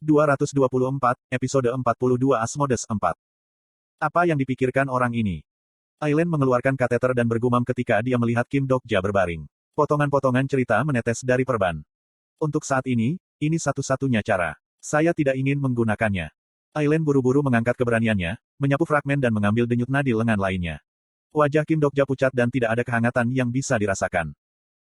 224, episode 42 Asmodes 4. Apa yang dipikirkan orang ini? Aileen mengeluarkan kateter dan bergumam ketika dia melihat Kim Dokja berbaring. Potongan-potongan cerita menetes dari perban. Untuk saat ini satu-satunya cara. Saya tidak ingin menggunakannya. Aileen buru-buru mengangkat keberaniannya, menyapu fragmen dan mengambil denyut nadi lengan lainnya. Wajah Kim Dokja pucat dan tidak ada kehangatan yang bisa dirasakan.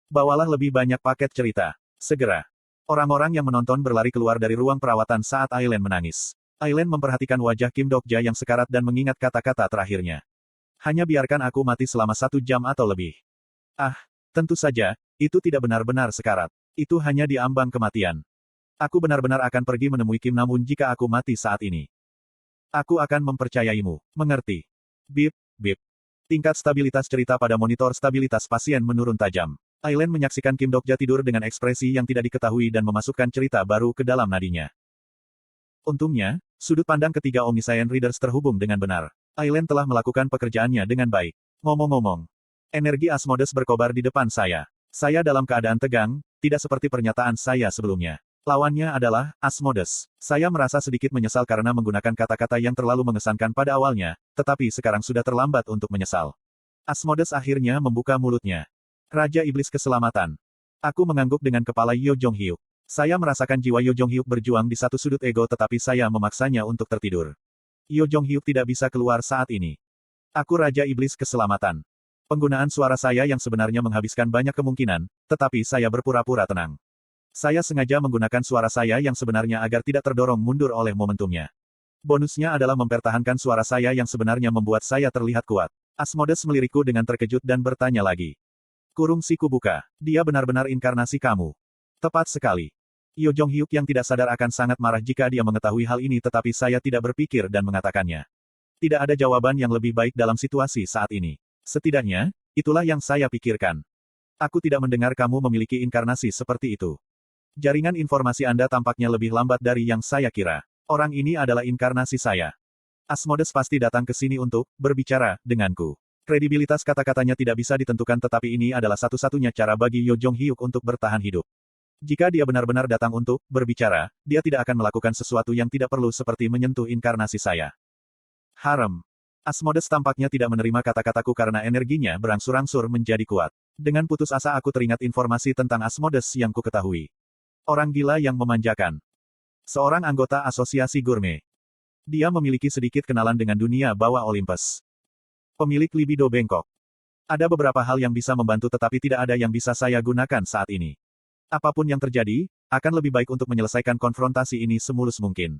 Bawalah lebih banyak paket cerita. Segera. Orang-orang yang menonton berlari keluar dari ruang perawatan saat Aileen menangis. Aileen memperhatikan wajah Kim Dokja yang sekarat dan mengingat kata-kata terakhirnya. Hanya biarkan aku mati selama 1 jam atau lebih. Ah, tentu saja, itu tidak benar-benar sekarat. Itu hanya di ambang kematian. Aku benar-benar akan pergi menemui Kim namun jika aku mati saat ini. Aku akan mempercayaimu, mengerti? Bip, bip. Tingkat stabilitas cerita pada monitor stabilitas pasien menurun tajam. Aileen menyaksikan Kim Dokja tidur dengan ekspresi yang tidak diketahui dan memasukkan cerita baru ke dalam nadinya. Untungnya, sudut pandang ketiga Omniscient Readers terhubung dengan benar. Aileen telah melakukan pekerjaannya dengan baik. Ngomong-ngomong, energi Asmodes berkobar di depan saya. Saya dalam keadaan tegang, tidak seperti pernyataan saya sebelumnya. Lawannya adalah Asmodes. Saya merasa sedikit menyesal karena menggunakan kata-kata yang terlalu mengesankan pada awalnya, tetapi sekarang sudah terlambat untuk menyesal. Asmodes akhirnya membuka mulutnya. Raja Iblis Keselamatan. Aku mengangguk dengan kepala Yo Jong-hyuk. Saya merasakan jiwa Yo Jong-hyuk berjuang di satu sudut ego tetapi saya memaksanya untuk tertidur. Yo Jong-hyuk tidak bisa keluar saat ini. Aku Raja Iblis Keselamatan. Penggunaan suara saya yang sebenarnya menghabiskan banyak kemungkinan, tetapi saya berpura-pura tenang. Saya sengaja menggunakan suara saya yang sebenarnya agar tidak terdorong mundur oleh momentumnya. Bonusnya adalah mempertahankan suara saya yang sebenarnya membuat saya terlihat kuat. Asmodes melirikku dengan terkejut dan bertanya lagi. Kurung siku buka. Dia benar-benar inkarnasi kamu. Tepat sekali. Yo Jong-hyuk yang tidak sadar akan sangat marah jika dia mengetahui hal ini tetapi saya tidak berpikir dan mengatakannya. Tidak ada jawaban yang lebih baik dalam situasi saat ini. Setidaknya, itulah yang saya pikirkan. Aku tidak mendengar kamu memiliki inkarnasi seperti itu. Jaringan informasi Anda tampaknya lebih lambat dari yang saya kira. Orang ini adalah inkarnasi saya. Asmodes pasti datang ke sini untuk berbicara denganku. Kredibilitas kata-katanya tidak bisa ditentukan tetapi ini adalah satu-satunya cara bagi Yo Jong-hyuk untuk bertahan hidup. Jika dia benar-benar datang untuk berbicara, dia tidak akan melakukan sesuatu yang tidak perlu seperti menyentuh inkarnasi saya. Harem. Asmodes tampaknya tidak menerima kata-kataku karena energinya berangsur-angsur menjadi kuat. Dengan putus asa aku teringat informasi tentang Asmodes yang ku ketahui. Orang gila yang memanjakan. Seorang anggota asosiasi gourmet. Dia memiliki sedikit kenalan dengan dunia bawah Olympus. Pemilik libido bengkok. Ada beberapa hal yang bisa membantu tetapi tidak ada yang bisa saya gunakan saat ini. Apapun yang terjadi, akan lebih baik untuk menyelesaikan konfrontasi ini semulus mungkin.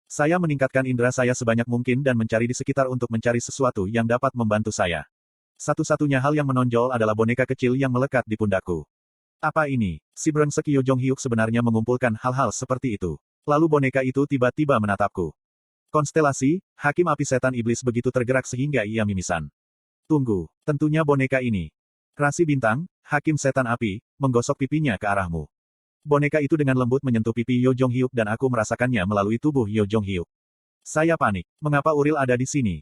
Saya meningkatkan indera saya sebanyak mungkin dan mencari di sekitar untuk mencari sesuatu yang dapat membantu saya. Satu-satunya hal yang menonjol adalah boneka kecil yang melekat di pundakku. Apa ini? Si brengsek Yo Jong-hyuk sebenarnya mengumpulkan hal-hal seperti itu. Lalu boneka itu tiba-tiba menatapku. Konstelasi, Hakim Api Setan Iblis begitu tergerak sehingga ia mimisan. Tunggu, tentunya boneka ini. Rasi Bintang, Hakim Setan Api, menggosok pipinya ke arahmu. Boneka itu dengan lembut menyentuh pipi Yo Jong-hyuk dan aku merasakannya melalui tubuh Yo Jong-hyuk. Saya panik. Mengapa Uril ada di sini?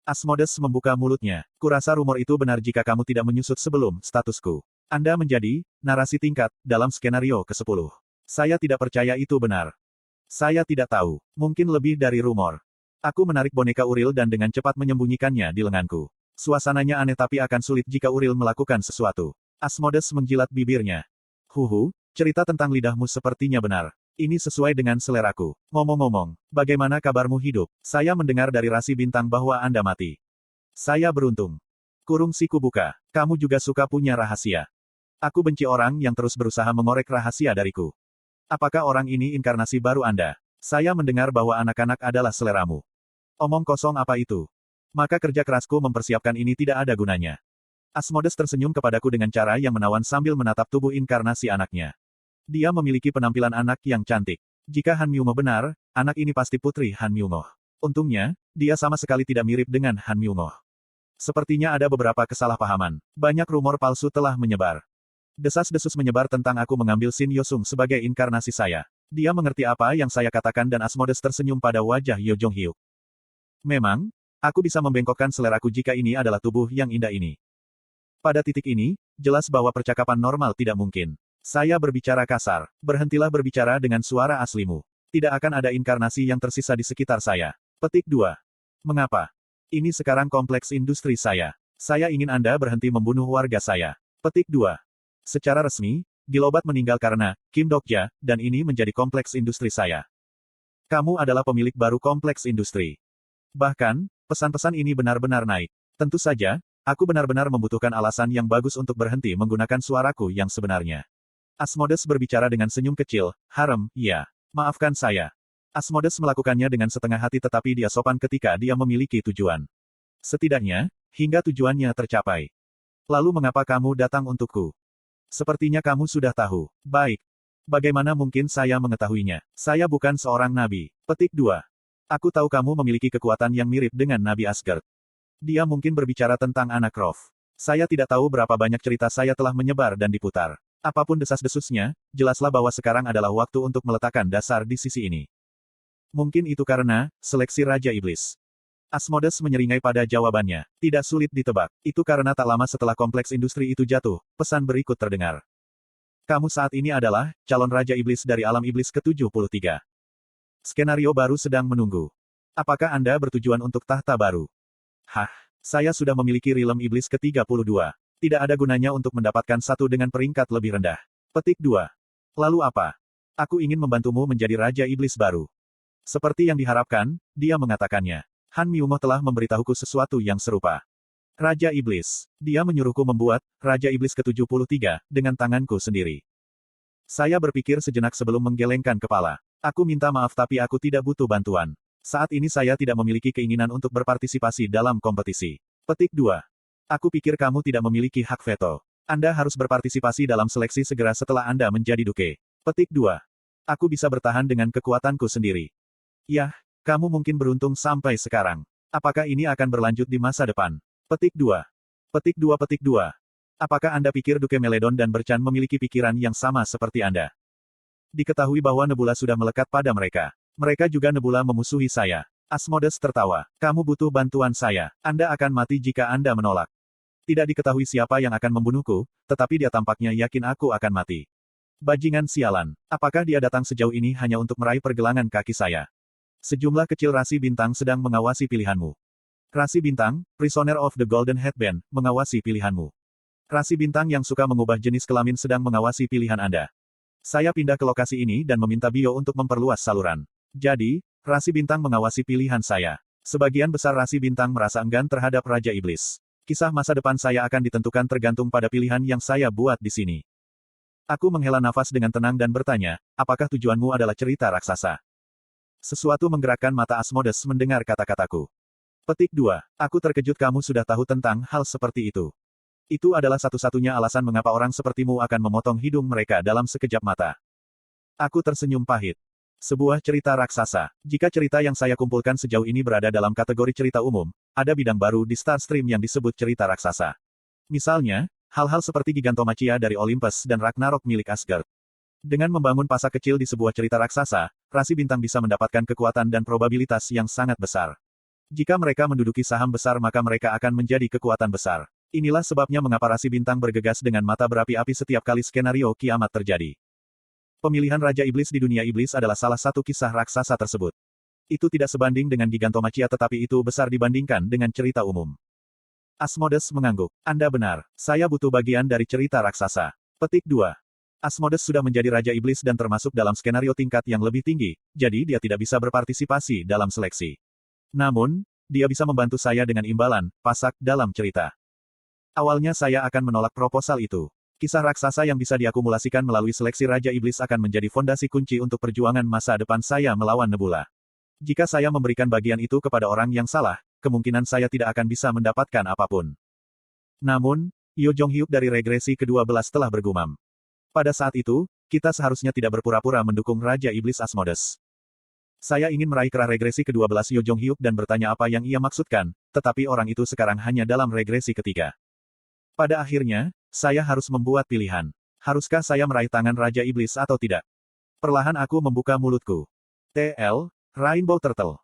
Asmodes membuka mulutnya. Kurasa rumor itu benar jika kamu tidak menyusut sebelum statusku. Anda menjadi narasi tingkat dalam skenario ke-10. Saya tidak percaya itu benar. Saya tidak tahu. Mungkin lebih dari rumor. Aku menarik boneka Uril dan dengan cepat menyembunyikannya di lenganku. Suasananya aneh tapi akan sulit jika Uril melakukan sesuatu. Asmodes menjilat bibirnya. Huhu, cerita tentang lidahmu sepertinya benar. Ini sesuai dengan seleraku. Ngomong-ngomong, bagaimana kabarmu hidup? Saya mendengar dari Rasi Bintang bahwa Anda mati. Saya beruntung. Kurung siku buka. Kamu juga suka punya rahasia. Aku benci orang yang terus berusaha mengorek rahasia dariku. Apakah orang ini inkarnasi baru Anda? Saya mendengar bahwa anak-anak adalah seleramu. Omong kosong apa itu? Maka kerja kerasku mempersiapkan ini tidak ada gunanya. Asmodes tersenyum kepadaku dengan cara yang menawan sambil menatap tubuh inkarnasi anaknya. Dia memiliki penampilan anak yang cantik. Jika Han Myungmo benar, anak ini pasti putri Han Myungmo. Untungnya, dia sama sekali tidak mirip dengan Han Myungmo. Sepertinya ada beberapa kesalahpahaman. Banyak rumor palsu telah menyebar. Desas-desus menyebar tentang aku mengambil Shin Yosung sebagai inkarnasi saya. Dia mengerti apa yang saya katakan dan Asmodes tersenyum pada wajah Yo Jong-hyuk. Memang, aku bisa membengkokkan seleraku jika ini adalah tubuh yang indah ini. Pada titik ini, jelas bahwa percakapan normal tidak mungkin. Saya berbicara kasar. Berhentilah berbicara dengan suara aslimu. Tidak akan ada inkarnasi yang tersisa di sekitar saya. Petik 2. Mengapa? Ini sekarang kompleks industri saya. Saya ingin Anda berhenti membunuh warga saya. Petik 2. Secara resmi, Gilobat meninggal karena Kim Dokja, dan ini menjadi kompleks industri saya. Kamu adalah pemilik baru kompleks industri. Bahkan, pesan-pesan ini benar-benar naik. Tentu saja, aku benar-benar membutuhkan alasan yang bagus untuk berhenti menggunakan suaraku yang sebenarnya. Asmodes berbicara dengan senyum kecil. Harem, ya. Maafkan saya. Asmodes melakukannya dengan setengah hati tetapi dia sopan ketika dia memiliki tujuan. Setidaknya, hingga tujuannya tercapai. Lalu mengapa kamu datang untukku? Sepertinya kamu sudah tahu. Baik. Bagaimana mungkin saya mengetahuinya? Saya bukan seorang nabi. Petik 2. Aku tahu kamu memiliki kekuatan yang mirip dengan Nabi Asgard. Dia mungkin berbicara tentang anak Roth. Saya tidak tahu berapa banyak cerita saya telah menyebar dan diputar. Apapun desas-desusnya, jelaslah bahwa sekarang adalah waktu untuk meletakkan dasar di sisi ini. Mungkin itu karena seleksi Raja Iblis. Asmodes menyeringai pada jawabannya. Tidak sulit ditebak. Itu karena tak lama setelah kompleks industri itu jatuh, pesan berikut terdengar. Kamu saat ini adalah calon Raja Iblis dari alam iblis ke-73. Skenario baru sedang menunggu. Apakah Anda bertujuan untuk tahta baru? Hah, saya sudah memiliki rilem iblis ke-32. Tidak ada gunanya untuk mendapatkan satu dengan peringkat lebih rendah. Petik 2. Lalu apa? Aku ingin membantumu menjadi Raja Iblis baru. Seperti yang diharapkan, dia mengatakannya. Han Miumoh telah memberitahuku sesuatu yang serupa. Raja Iblis. Dia menyuruhku membuat Raja Iblis ke-73 dengan tanganku sendiri. Saya berpikir sejenak sebelum menggelengkan kepala. Aku minta maaf tapi aku tidak butuh bantuan. Saat ini saya tidak memiliki keinginan untuk berpartisipasi dalam kompetisi. Petik 2. Aku pikir kamu tidak memiliki hak veto. Anda harus berpartisipasi dalam seleksi segera setelah Anda menjadi duke. Petik 2. Aku bisa bertahan dengan kekuatanku sendiri. Yah. Kamu mungkin beruntung sampai sekarang. Apakah ini akan berlanjut di masa depan? Petik 2. Petik 2. Petik 2. Apakah Anda pikir Duke Meledon dan Berchan memiliki pikiran yang sama seperti Anda? Diketahui bahwa Nebula sudah melekat pada mereka. Mereka juga Nebula memusuhi saya. Asmodes tertawa. Kamu butuh bantuan saya. Anda akan mati jika Anda menolak. Tidak diketahui siapa yang akan membunuhku, tetapi dia tampaknya yakin aku akan mati. Bajingan sialan. Apakah dia datang sejauh ini hanya untuk meraih pergelangan kaki saya? Sejumlah kecil rasi bintang sedang mengawasi pilihanmu. Rasi bintang, Prisoner of the Golden Headband, mengawasi pilihanmu. Rasi bintang yang suka mengubah jenis kelamin sedang mengawasi pilihan Anda. Saya pindah ke lokasi ini dan meminta Bio untuk memperluas saluran. Jadi, rasi bintang mengawasi pilihan saya. Sebagian besar rasi bintang merasa enggan terhadap Raja Iblis. Kisah masa depan saya akan ditentukan tergantung pada pilihan yang saya buat di sini. Aku menghela nafas dengan tenang dan bertanya, apakah tujuanmu adalah cerita raksasa? Sesuatu menggerakkan mata Asmodes mendengar kata-kataku. Petik 2. Aku terkejut kamu sudah tahu tentang hal seperti itu. Itu adalah satu-satunya alasan mengapa orang sepertimu akan memotong hidung mereka dalam sekejap mata. Aku tersenyum pahit. Sebuah cerita raksasa. Jika cerita yang saya kumpulkan sejauh ini berada dalam kategori cerita umum, ada bidang baru di Starstream yang disebut cerita raksasa. Misalnya, hal-hal seperti Gigantomachia dari Olympus dan Ragnarok milik Asgard. Dengan membangun pasak kecil di sebuah cerita raksasa, rasi bintang bisa mendapatkan kekuatan dan probabilitas yang sangat besar. Jika mereka menduduki saham besar maka mereka akan menjadi kekuatan besar. Inilah sebabnya mengapa rasi bintang bergegas dengan mata berapi-api setiap kali skenario kiamat terjadi. Pemilihan Raja Iblis di dunia iblis adalah salah satu kisah raksasa tersebut. Itu tidak sebanding dengan Gigantomachia tetapi itu besar dibandingkan dengan cerita umum. Asmodes mengangguk. Anda benar, saya butuh bagian dari cerita raksasa. Petik 2. Asmodes sudah menjadi Raja Iblis dan termasuk dalam skenario tingkat yang lebih tinggi, jadi dia tidak bisa berpartisipasi dalam seleksi. Namun, dia bisa membantu saya dengan imbalan, pasak, dalam cerita. Awalnya saya akan menolak proposal itu. Kisah raksasa yang bisa diakumulasikan melalui seleksi Raja Iblis akan menjadi fondasi kunci untuk perjuangan masa depan saya melawan Nebula. Jika saya memberikan bagian itu kepada orang yang salah, kemungkinan saya tidak akan bisa mendapatkan apapun. Namun, Yo Jong-hyuk dari regresi ke-12 telah bergumam. Pada saat itu, kita seharusnya tidak berpura-pura mendukung Raja Iblis Asmodes. Saya ingin meraih kerah regresi ke-12 Yo Jong-hyuk dan bertanya apa yang ia maksudkan, tetapi orang itu sekarang hanya dalam regresi ketiga. Pada akhirnya, saya harus membuat pilihan. Haruskah saya meraih tangan Raja Iblis atau tidak? Perlahan aku membuka mulutku. TL, Rainbow Turtle.